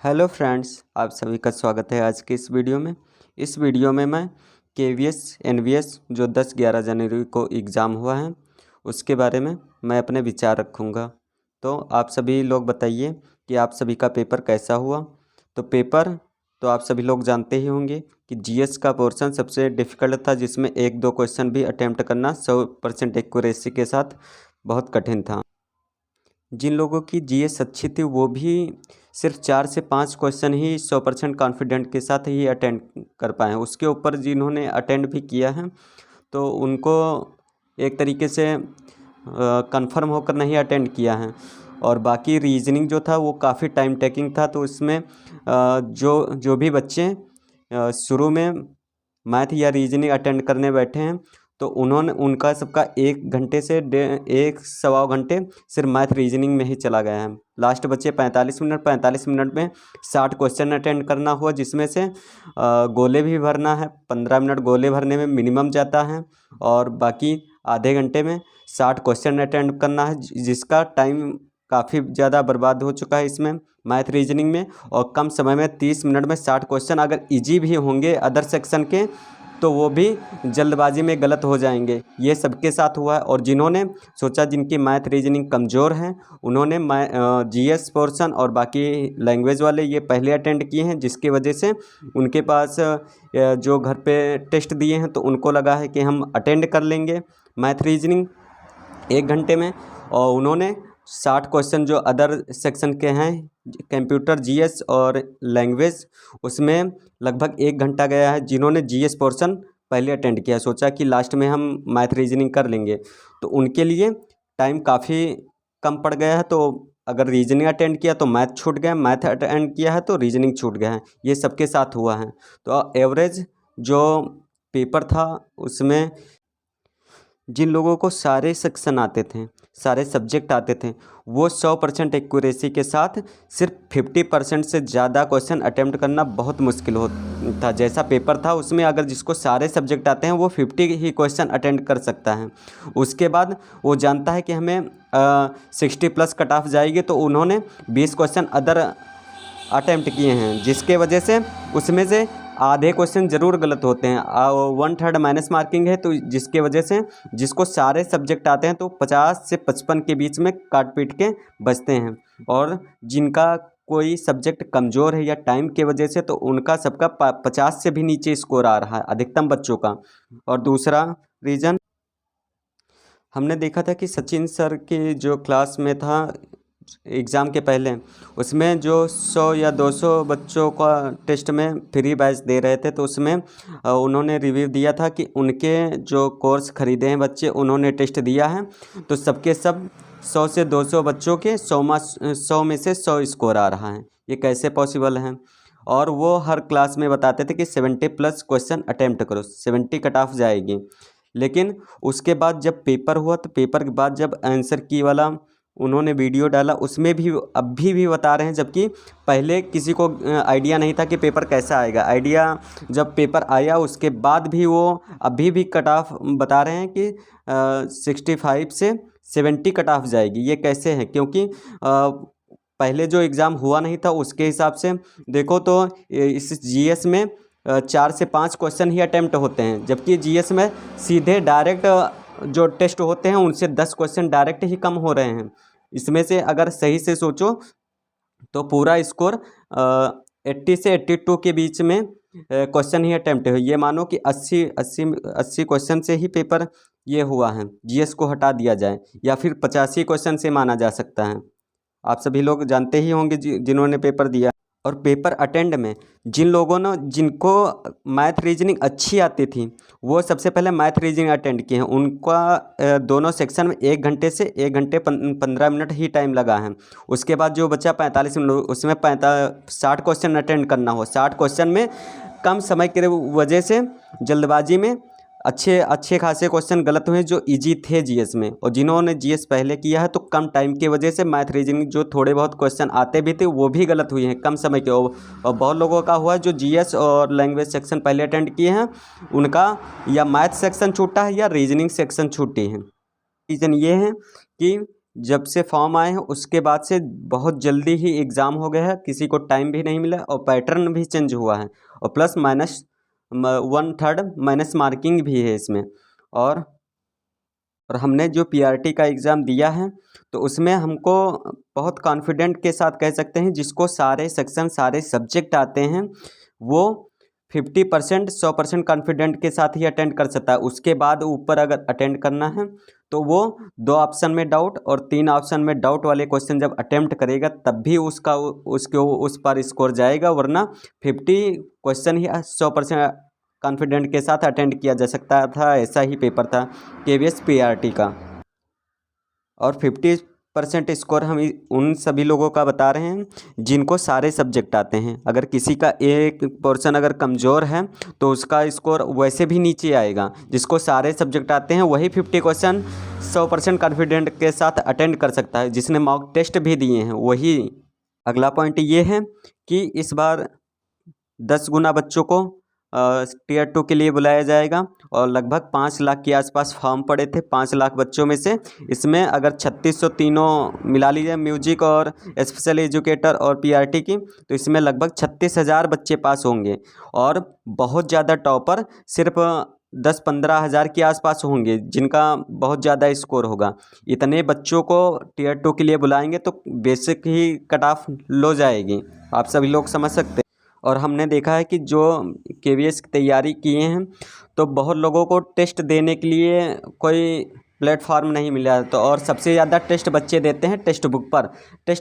Hello friends, आप सभी का स्वागत है आज के इस वीडियो में। इस वीडियो में मैं केवीएस एनवीएस जो 10-11 जनवरी को एग्ज़ाम हुआ है उसके बारे में मैं अपने विचार रखूँगा। तो आप सभी लोग बताइए कि आप सभी का पेपर कैसा हुआ। तो पेपर तो आप सभी लोग जानते ही होंगे कि जीएस का पोर्शन सबसे डिफ़िकल्ट था, जिसमें 1-2 क्वेश्चन भी अटैम्प्ट करना 100% एक्यूरेसी के साथ बहुत कठिन था। जिन लोगों की जीएस अच्छी थी वो भी सिर्फ 4 से 5 क्वेश्चन ही 100% कॉन्फिडेंट के साथ ही अटेंड कर पाए हैं। उसके ऊपर जिन्होंने अटेंड भी किया है तो उनको एक तरीके से कंफर्म होकर नहीं अटेंड किया है। और बाकी रीजनिंग जो था वो काफ़ी टाइम टेकिंग था, तो इसमें जो भी बच्चे शुरू में मैथ या रीजनिंग अटेंड करने बैठे हैं तो उनका सबका 1 घंटे से 1 सवा घंटे सिर्फ मैथ रीजनिंग में ही चला गया है। लास्ट बच्चे 45 मिनट में 60 क्वेश्चन अटेंड करना हुआ, जिसमें से गोले भी भरना है। 15 मिनट गोले भरने में मिनिमम जाता है और बाकी आधे घंटे में 60 क्वेश्चन अटेंड करना है, जिसका टाइम काफ़ी ज़्यादा बर्बाद हो चुका है इसमें मैथ रीजनिंग में। और कम समय में 30 मिनट में 60 क्वेश्चन अगर इजी भी होंगे अदर सेक्शन के तो वो भी जल्दबाजी में गलत हो जाएंगे। ये सबके साथ हुआ है। और जिन्होंने सोचा, जिनकी मैथ रीजनिंग कमज़ोर है, उन्होंने जीएस पोर्शन और बाकी लैंग्वेज वाले ये पहले अटेंड किए हैं, जिसकी वजह से उनके पास जो घर पे टेस्ट दिए हैं तो उनको लगा है कि हम अटेंड कर लेंगे मैथ रीजनिंग 1 घंटे में। और उन्होंने 60 क्वेश्चन जो अदर सेक्शन के हैं, कंप्यूटर, जीएस और लैंग्वेज, उसमें लगभग 1 घंटा गया है। जिन्होंने जीएस पोर्शन पहले अटेंड किया, सोचा कि लास्ट में हम मैथ रीजनिंग कर लेंगे, तो उनके लिए टाइम काफ़ी कम पड़ गया है। तो अगर रीजनिंग अटेंड किया तो मैथ छूट गया, मैथ अटेंड किया है तो रीजनिंग छूट गया है। ये सबके साथ हुआ है। तो एवरेज जो पेपर था उसमें जिन लोगों को सारे सेक्शन आते थे, सारे सब्जेक्ट आते थे, वो 100% एक्यूरेसी के साथ सिर्फ 50% से ज़्यादा क्वेश्चन अटेम्प्ट करना बहुत मुश्किल था। जैसा पेपर था उसमें अगर जिसको सारे सब्जेक्ट आते हैं वो 50 ही क्वेश्चन अटेंड कर सकता है। उसके बाद वो जानता है कि हमें 60+ कट ऑफ जाएगी, तो उन्होंने 20 क्वेश्चन अदर अटेम्प्ट किए हैं, जिसके वजह से उसमें से आधे क्वेश्चन ज़रूर गलत होते हैं। 1/3 माइनस मार्किंग है, तो जिसके वजह से जिसको सारे सब्जेक्ट आते हैं तो 50 से 55 के बीच में काट पीट के बचते हैं। और जिनका कोई सब्जेक्ट कमज़ोर है या टाइम के वजह से, तो उनका सबका 50 से भी नीचे स्कोर आ रहा है अधिकतम बच्चों का। और दूसरा रीज़न हमने देखा था कि सचिन सर के जो क्लास में था एग्ज़ाम के पहले, उसमें जो 100 या 200 बच्चों का टेस्ट में फ्री बैच दे रहे थे, तो उसमें उन्होंने रिव्यू दिया था कि उनके जो कोर्स ख़रीदे हैं बच्चे, उन्होंने टेस्ट दिया है तो सबके सब 100 से 200 बच्चों के 100 में से 100 स्कोर आ रहा है। ये कैसे पॉसिबल है? और वो हर क्लास में बताते थे कि 70+ क्वेश्चन अटैम्प्ट करो, 70 कट ऑफ जाएगी। लेकिन उसके बाद जब पेपर हुआ तो पेपर के बाद जब आंसर की वाला उन्होंने वीडियो डाला, उसमें भी अभी भी बता रहे हैं, जबकि पहले किसी को आइडिया नहीं था कि पेपर कैसा आएगा। आइडिया जब पेपर आया उसके बाद भी वो अभी भी कट ऑफ बता रहे हैं कि 65 से 70 कट ऑफ जाएगी। ये कैसे है? क्योंकि पहले जो एग्ज़ाम हुआ नहीं था उसके हिसाब से देखो तो इस जीएस में 4 से 5 क्वेश्चन ही अटैम्प्ट होते हैं, जबकि जीएस में सीधे डायरेक्ट जो टेस्ट होते हैं उनसे 10 क्वेश्चन डायरेक्ट ही कम हो रहे हैं। इसमें से अगर सही से सोचो तो पूरा स्कोर 80 से 82 के बीच में क्वेश्चन ही अटैम्प्ट है। ये मानो कि 80 क्वेश्चन से ही पेपर ये हुआ है, जीएस को हटा दिया जाए, या फिर 85 क्वेश्चन से माना जा सकता है। आप सभी लोग जानते ही होंगे जिन्होंने पेपर दिया। और पेपर अटेंड में जिन लोगों ने जिनको मैथ रीजनिंग अच्छी आती थी वो सबसे पहले मैथ रीजनिंग अटेंड किए हैं। उनका दोनों सेक्शन में 1 घंटे से 1 घंटे 15 मिनट ही टाइम लगा है। उसके बाद जो बच्चा 45 मिनट, उसमें 60 क्वेश्चन अटेंड करना हो, 60 क्वेश्चन में कम समय की वजह से जल्दबाजी में अच्छे खासे क्वेश्चन गलत हुए जो इजी थे जीएस में। और जिन्होंने जीएस पहले किया है तो कम टाइम की वजह से मैथ रीजनिंग जो थोड़े बहुत क्वेश्चन आते भी थे वो भी गलत हुए हैं कम समय के। और बहुत लोगों का हुआ जो जीएस और लैंग्वेज सेक्शन पहले अटेंड किए हैं उनका या मैथ सेक्शन छूटा है या रीजनिंग सेक्शन छूटी है। रीज़न ये है कि जब से फॉर्म आए हैं उसके बाद से बहुत जल्दी ही एग्ज़ाम हो गया है, किसी को टाइम भी नहीं मिला और पैटर्न भी चेंज हुआ है और प्लस माइनस 1/3 माइनस मार्किंग भी है इसमें। और हमने जो पीआरटी का एग्ज़ाम दिया है तो उसमें हमको बहुत कॉन्फिडेंट के साथ कह सकते हैं, जिसको सारे सेक्शन सारे सब्जेक्ट आते हैं वो 50% 100% कॉन्फिडेंट के साथ ही अटेंड कर सकता है। उसके बाद ऊपर अगर अटेंड करना है तो वो 2 ऑप्शन में डाउट और 3 ऑप्शन में डाउट वाले क्वेश्चन जब अटेम्प्ट करेगा तब भी उस पर स्कोर जाएगा, वरना 50 क्वेश्चन ही 100% कॉन्फिडेंट के साथ अटेंड किया जा सकता था। ऐसा ही पेपर था केवीएस पीआरटी का। और 50% स्कोर हम उन सभी लोगों का बता रहे हैं जिनको सारे सब्जेक्ट आते हैं। अगर किसी का एक पोर्शन अगर कमज़ोर है तो उसका स्कोर वैसे भी नीचे आएगा। जिसको सारे सब्जेक्ट आते हैं वही 50 क्वेश्चन 100% कॉन्फिडेंट के साथ अटेंड कर सकता है, जिसने मॉक टेस्ट भी दिए हैं वही। अगला पॉइंट ये है कि इस बार 10 गुना बच्चों को टीयर 2 के लिए बुलाया जाएगा और लगभग 5 लाख के आसपास फॉर्म पड़े थे 5 लाख बच्चों में से। इसमें अगर 3600 तीनों मिला लीजिए, म्यूजिक और स्पेशल एजुकेटर और पीआरटी की, तो इसमें लगभग 36,000 बच्चे पास होंगे और बहुत ज़्यादा टॉपर सिर्फ 10-15 हज़ार के आसपास होंगे जिनका बहुत ज़्यादा स्कोर होगा। इतने बच्चों को टीयर 2 के लिए बुलाएंगे तो basic he cut of low जाएगी, आप सभी लोग समझ सकते हैं। और हमने देखा है कि जो केवीएस की तैयारी किए हैं तो बहुत लोगों को टेस्ट देने के लिए कोई प्लेटफॉर्म नहीं मिला, तो और सबसे ज़्यादा टेस्ट बच्चे देते हैं टेक्स्ट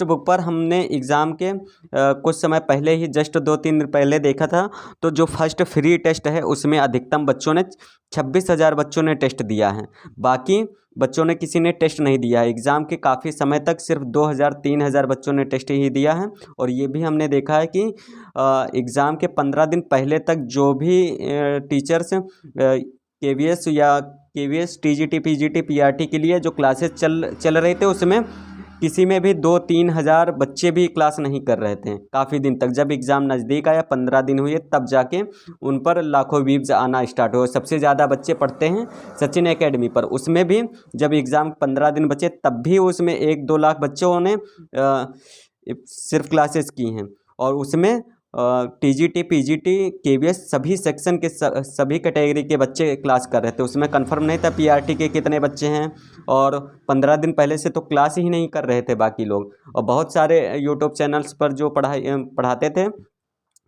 बुक पर हमने एग्ज़ाम के कुछ समय पहले ही जस्ट 2-3 दिन पहले देखा था, तो जो फर्स्ट फ्री टेस्ट है उसमें अधिकतम बच्चों ने 26,000 बच्चों ने टेस्ट दिया है। बाकी बच्चों ने किसी ने टेस्ट नहीं दिया है। एग्ज़ाम के काफ़ी समय तक सिर्फ 2,000-3,000 बच्चों ने टेस्ट ही दिया है। और ये भी हमने देखा है कि एग्ज़ाम के 15 दिन पहले तक जो भी टीचर्स केवीएस या केवीएस टीजीटी पीजीटी पीआरटी के लिए जो क्लासेस चल रहे थे उसमें किसी में भी 2-3 हज़ार बच्चे भी क्लास नहीं कर रहे थे काफ़ी दिन तक। जब एग्ज़ाम नज़दीक आया 15 दिन हुए तब जाके उन पर लाखों व्यूज़ आना स्टार्ट हुए। सबसे ज़्यादा बच्चे पढ़ते हैं सचिन एकेडमी पर, उसमें भी जब एग्ज़ाम 15 दिन बचे तब भी उसमें 1-2 लाख बच्चों ने सिर्फ क्लासेस की हैं। और उसमें टीजीटी पीजीटी केवीएस सभी सेक्शन के सभी कैटेगरी के बच्चे क्लास कर रहे थे। उसमें कंफर्म नहीं था पीआरटी के कितने बच्चे हैं, और 15 दिन पहले से तो क्लास ही नहीं कर रहे थे बाकी लोग। और बहुत सारे यूट्यूब चैनल्स पर जो पढ़ाते थे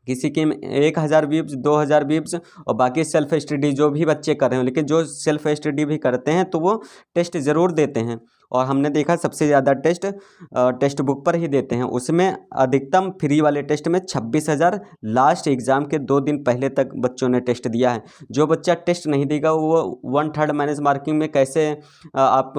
किसी के 1,000 व्यूज़ 2,000 व्यूज़ और बाकी सेल्फ स्टडी जो भी बच्चे कर रहे हैं, लेकिन जो सेल्फ स्टडी भी करते हैं तो वो टेस्ट ज़रूर देते हैं। और हमने देखा सबसे ज़्यादा टेस्ट बुक पर ही देते हैं। उसमें अधिकतम फ्री वाले टेस्ट में 26,000 लास्ट एग्ज़ाम के 2 दिन पहले तक बच्चों ने टेस्ट दिया है। जो बच्चा टेस्ट नहीं देगा वो 1/3 माइनस मार्किंग में कैसे आप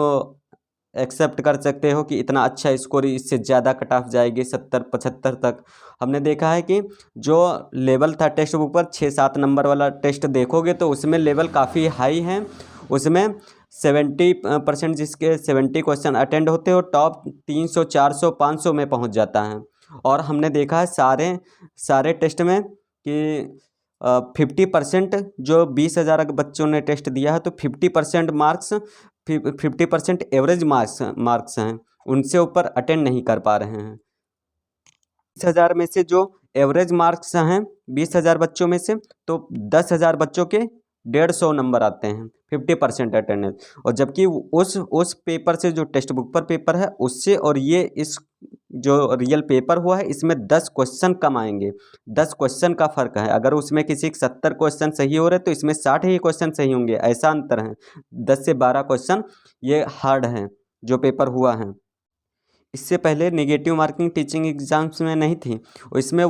एक्सेप्ट कर सकते हो कि इतना अच्छा स्कोर, इससे ज़्यादा कट ऑफ जाएगी 70-75 तक। हमने देखा है कि जो लेवल था टेक्स्ट बुक पर 6-7 नंबर वाला टेस्ट देखोगे तो उसमें लेवल काफ़ी हाई है। उसमें 70% जिसके 70 क्वेश्चन अटेंड होते हो टॉप 300 400 500 में पहुंच जाता है। और हमने देखा है सारे टेस्ट में कि 50% जो 20,000 बच्चों ने टेस्ट दिया है तो 50% मार्क्स 50% एवरेज मार्क्स हैं, उनसे ऊपर अटेंड नहीं कर पा रहे हैं। 20,000 में से जो एवरेज मार्क्स हैं 20,000 बच्चों में से तो 10,000 बच्चों के 150 नंबर आते हैं 50% अटेंडेंस। और जबकि उस पेपर से जो टेक्स्ट बुक पर पेपर है उससे और ये इस जो रियल पेपर हुआ है इसमें 10 क्वेश्चन कम आएंगे। 10 क्वेश्चन का फ़र्क है। अगर उसमें किसी के 70 क्वेश्चन सही हो रहे तो इसमें 60 ही क्वेश्चन सही होंगे, ऐसा अंतर है। 10 से 12 क्वेश्चन ये हार्ड हैं जो पेपर हुआ है। इससे पहले नेगेटिव मार्किंग टीचिंग एग्ज़ाम्स में नहीं थी। इसमें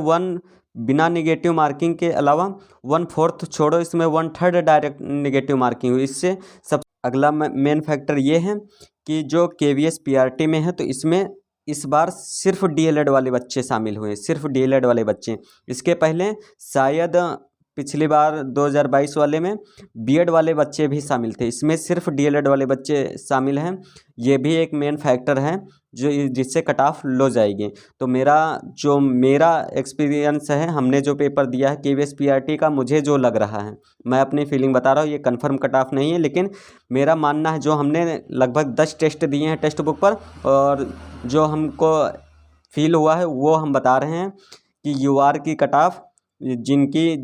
बिना नेगेटिव मार्किंग के अलावा 1/4 छोड़ो, इसमें 1/3 डायरेक्ट नेगेटिव मार्किंग हुई। इससे सब अगला मेन फैक्टर ये है कि जो केवीएस पीआरटी में है तो इसमें इस बार सिर्फ डीएलएड वाले बच्चे शामिल हुए, सिर्फ डीएलएड वाले बच्चे। इसके पहले शायद पिछली बार 2022 वाले में बीएड वाले बच्चे भी शामिल थे, इसमें सिर्फ डीएलएड वाले बच्चे शामिल हैं। ये भी एक मेन फैक्टर है जो जिससे कट ऑफ लो जाएगी। तो मेरा एक्सपीरियंस है, हमने जो पेपर दिया है केवीएस पीआरटी का, मुझे जो लग रहा है, मैं अपनी फीलिंग बता रहा हूँ, ये कंफर्म कट ऑफ नहीं है, लेकिन मेरा मानना है जो हमने लगभग 10 टेस्ट दिए हैं टेक्स्ट बुक पर, और जो हमको फील हुआ है वो हम बता रहे हैं कि यूआर की कट ऑफ जिनकी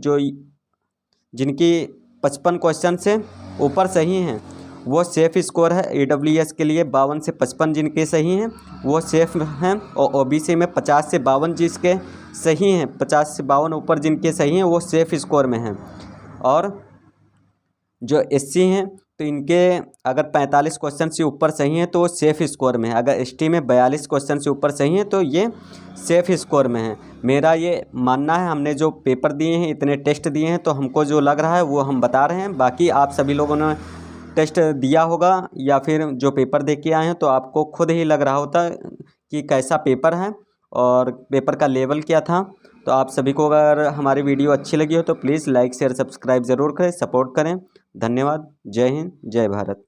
55 क्वेश्चन से ऊपर सही हैं वो सेफ़ स्कोर है। ईडब्ल्यूएस के लिए 52 से 55 जिनके सही हैं वो सेफ़ हैं, और ओबीसी में 50 से 52 जिसके सही हैं, 50 से 52 ऊपर जिनके सही हैं वो सेफ़ स्कोर में हैं। और जो एससी हैं तो इनके अगर 45 क्वेश्चन से ऊपर सही हैं तो वो सेफ़ स्कोर में है। अगर एसटी में 42 क्वेश्चन से ऊपर सही हैं तो ये सेफ़ स्कोर में है। मेरा ये मानना है, हमने जो पेपर दिए हैं, इतने टेस्ट दिए हैं, तो हमको जो लग रहा है वो हम बता रहे हैं। बाकी आप सभी लोगों ने टेस्ट दिया होगा या फिर जो पेपर दे के आए हैं तो आपको खुद ही लग रहा होता कि कैसा पेपर है और पेपर का लेवल क्या था। तो आप सभी को अगर हमारी वीडियो अच्छी लगी हो तो प्लीज़ लाइक शेयर सब्सक्राइब ज़रूर करें, सपोर्ट करें। धन्यवाद। जय हिंद, जय भारत।